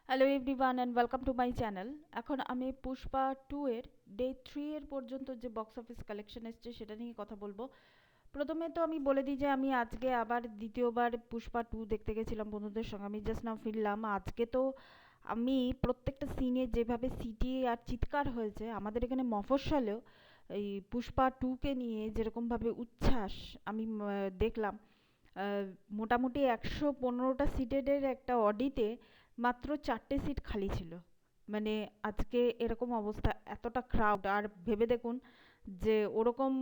Hello everyone and welcome to my channel. এখন আমি পুষ্পা 2 এর ডে 3 এর পর্যন্ত যে বক্স অফিস কালেকশন এসছে সেটা নিয়ে কথা বলবো। প্রথমে তো আমি বলে দিই যে আমি আজকে আবার দ্বিতীয়বার পুষ্পা 2 দেখতে গেছিলাম বন্ধুদের সঙ্গে। আমি জাস্ট নাও ফিরলাম। আজকে তো আমি প্রত্যেকটা সিনে যেভাবে সিটি আর চিৎকার হয়েছে আমাদের এখানে মফস্বলেও, এই পুষ্পা 2 কে নিয়ে যেরকমভাবে উচ্ছ্বাস আমি দেখলাম। আহ, মোটামুটি 115টা সিটের একটা অডিতে মাত্র 4টে সিট খালি ছিল। মানে আজকে এরকম অবস্থা, এতটা ক্রাউড। আর ভেবে দেখুন যে ওরকম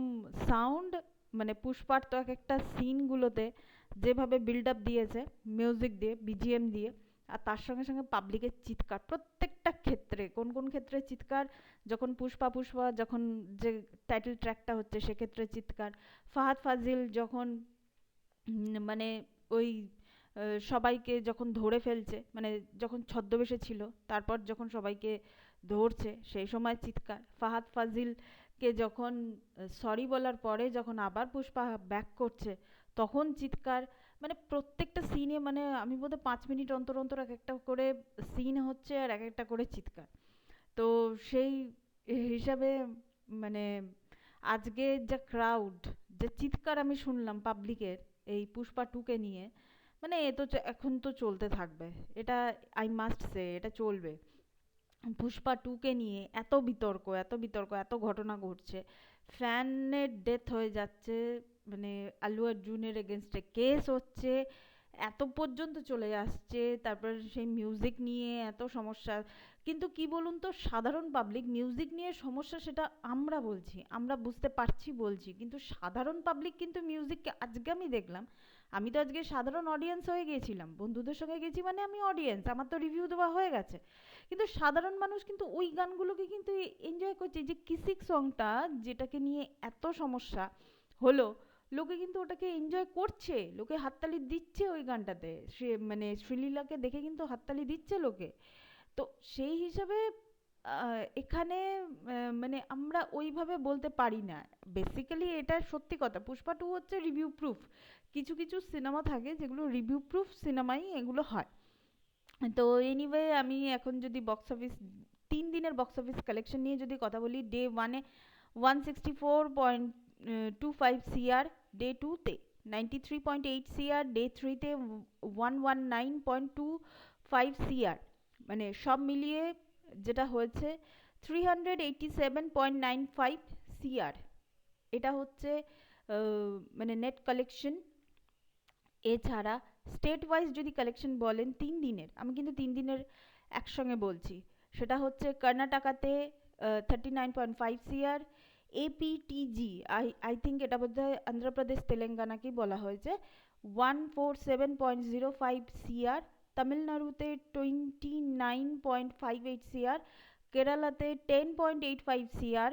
সাউন্ড, মানে পুষ্পার তো এক একটা সিনগুলোতে যেভাবে বিল্ড আপ দিয়েছে মিউজিক দিয়ে, বিজিএম দিয়ে, আর তার সঙ্গে সঙ্গে পাবলিকের চিৎকার প্রত্যেকটা ক্ষেত্রে। কোন কোন ক্ষেত্রে চিৎকার? যখন পুষ্পা পুষ্পা যখন যে টাইটেল ট্র্যাকটা হচ্ছে সেক্ষেত্রে চিৎকার। ফাহাদ ফাজিল যখন মানে ওই সবাইকে যখন ধরে ফেলছে, মানে যখন ছদ্মবেশে ছিল তারপর যখন সবাইকে ধরছে সেই সময় চিৎকার। ফাহাদ ফাজিলকে যখন সরি বলার পরে যখন আবার পুষ্পা ব্যাক করছে তখন চিৎকার। মানে প্রত্যেকটা সিনে, মানে আমি বোধহয় 5 মিনিট অন্তর অন্তর এক একটা করে সিন হচ্ছে আর এক একটা করে চিৎকার। তো সেই হিসাবে মানে আজকে যা ক্রাউড, যে চিৎকার আমি শুনলাম পাবলিকের এই পুষ্পা 2 কে নিয়ে, মানে এ তো এখন তো চলতে থাকবে। এটা আই মাস্ট সে, এটা চলবে। পুষ্পা 2 কে নিয়ে এত বিতর্ক, এত বিতর্ক, এত ঘটনা ঘটছে। ফ্যানের ডেথ হয়ে যাচ্ছে, মানে আল্লু অর্জুনের এগেনস্টে কেস হচ্ছে, এত পর্যন্ত চলে আসছে। তারপর সেই মিউজিক নিয়ে এত সমস্যা। কিন্তু কি বলুন তো, সাধারণ পাবলিক মিউজিক নিয়ে সমস্যা সেটা আমরা বলছি, আমরা বুঝতে পারছি বলছি, কিন্তু সাধারণ পাবলিক কিন্তু মিউজিককে, আজকে আমি দেখলাম, আমি তো আজকে সাধারণ অডিয়েন্স হয়ে গিয়েছিলাম, বন্ধুদের সঙ্গে গেছি মানে আমি অডিয়েন্স, আমার তো রিভিউ দেওয়া হয়ে গেছে। কিন্তু সাধারণ মানুষ কিন্তু ওই গানগুলোকে কিন্তু এনজয় করছে। যে কিসিক সংটা যেটাকে নিয়ে এত সমস্যা হলো, লোকে কিন্তু ওটাকে এনজয় করছে, লোকে হাততালি দিচ্ছে ওই গানটাতে। সে মানে শ্রীলীলাকে দেখে কিন্তু হাততালি দিচ্ছে লোকে। তো সেই হিসাবে এখানে মানে আমরা ওইভাবে বলতে পারি না। বেসিক্যালি এটা সত্যি কথা, পুষ্পা 2 হচ্ছে রিভিউ প্রুফ। কিছু কিছু সিনেমা থাকে যেগুলো রিভিউ প্রুফ সিনেমাই এগুলো হয়। তো এনিওয়ে আমি এখন যদি বক্স অফিস, 3 দিনের বক্স অফিস কালেকশন নিয়ে যদি কথা বলি, ডে 1-এ 164.25 CR, ডে 2-তে 93.8 CR, ডে 3-তে 119.25 CR, মানে সব মিলিয়ে যেটা হয়েছে 387.95 CR। এটা হচ্ছে মানে নেট কালেকশন। এছাড়া স্টেট ওয়াইজ যদি কালেকশন বলেন 3 দিনের, আমি কিন্তু 3 দিনের একসঙ্গে বলছি, সেটা হচ্ছে কর্ণাটকাতে 39.5 CR, এপিটিজি, আই থিঙ্ক এটা বোধহয় অন্ধ্রপ্রদেশ তেলেঙ্গানাকেই বলা হয়েছে, 147.05 CR, তামিলনাড়ুতে 29.58 CR, কেরালাতে 10.85 CR,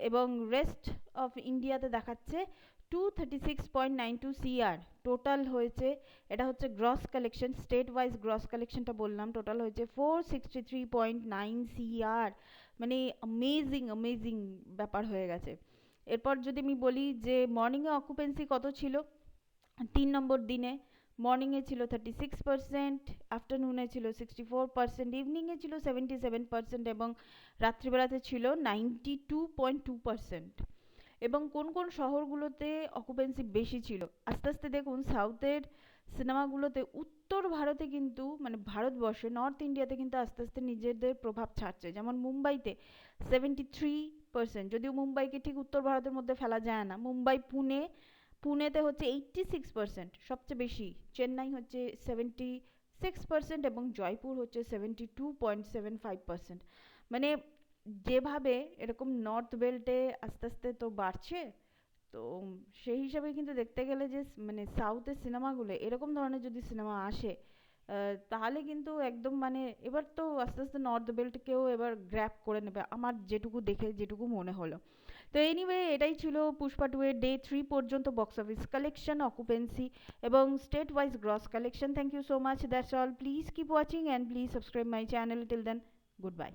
এবং রেস্ট অফ ইন্ডিয়াতে দেখাচ্ছে 236.92 CR টোটাল হয়েছে। এটা হচ্ছে gross collection, state wise gross কালেকশনটা বললাম, টোটাল হয়েছে 463.9 CR। মানে অ্যামেজিং অ্যামেজিং ব্যাপার হয়ে গেছে। এরপর যদি আমি বলি যে মর্নিংয়ে অকুপেন্সি কত ছিল, 3 নম্বর দিনে মর্নিংয়ে ছিল 36%, আফটারনুনে ছিল 64%, ইভিনিংয়ে ছিল 77%, এবং রাত্রিবেলাতে ছিল 92.2%। এবং কোন কোন শহরগুলোতে অকুপেন্সি বেশি ছিল আস্তে আস্তে দেখুন, সাউথের সিনেমাগুলোতে, উত্তর ভারতে কিন্তু, মানে ভারতবর্ষে নর্থ ইন্ডিয়াতে কিন্তু আস্তে আস্তে নিজেদের প্রভাব ছাড়ছে। যেমন মুম্বাইতে 73%, যদিও মুম্বাইকে ঠিক উত্তর ভারতের মধ্যে ফেলা যায় না। মুম্বাই, পুনেতে হচ্ছে 86%, সবচেয়ে বেশি। চেন্নাই হচ্ছে 76%, এবং জয়পুর হচ্ছে 72.75%। মানে যেভাবে এরকম নর্থ বেল্টে আস্তে আস্তে তো বাড়ছে, তো সেই হিসাবে কিন্তু দেখতে গেলে যে মানে সাউথের সিনেমাগুলো এরকম ধরনের যদি সিনেমা আসে, তাহলে কিন্তু একদম, মানে এবার তো আস্তে আস্তে নর্থ বেল্টকেও এবার গ্র্যাব করে নেবে, আমার যেটুকু দেখে যেটুকু মনে হলো। তো এনিওয়ে এটাই ছিল পুষ্পা 2 এর ডে 3 পর্যন্ত বক্স অফিস কালেকশন, অকুপেন্সি এবং state wise gross collection. Thank you so much, that's all. Please keep watching and please subscribe my channel. Till then, good by.